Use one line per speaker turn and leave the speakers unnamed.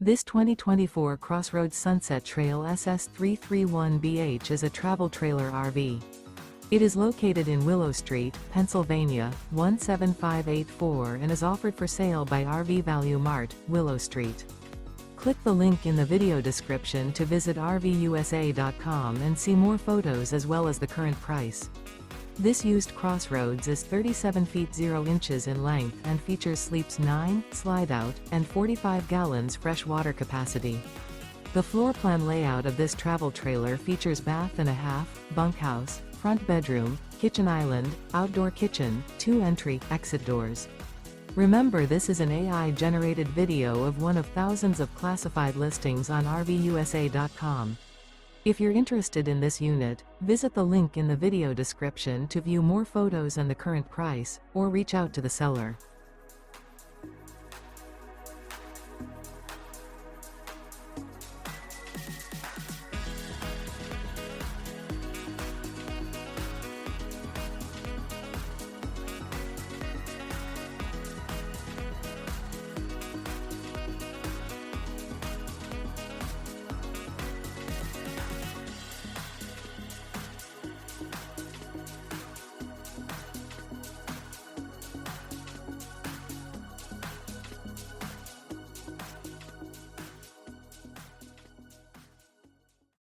This 2024 CrossRoads Sunset Trail SS331BH is a travel trailer RV. It is located in Willow Street, Pennsylvania, 17584 and is offered for sale by RV Value Mart, Willow Street. Click the link in the video description to visit RVUSA.com and see more photos as well as the current price. This used CrossRoads is 37 feet 0 inches in length and features sleeps 9, slide-out, and 45 gallons fresh water capacity. The floor plan layout of this travel trailer features bath and a half, bunkhouse, front bedroom, kitchen island, outdoor kitchen, 2 entry/exit doors. Remember, this is an AI-generated video of one of thousands of classified listings on RVUSA.com. If you're interested in this unit, visit the link in the video description to view more photos and the current price, or reach out to the seller.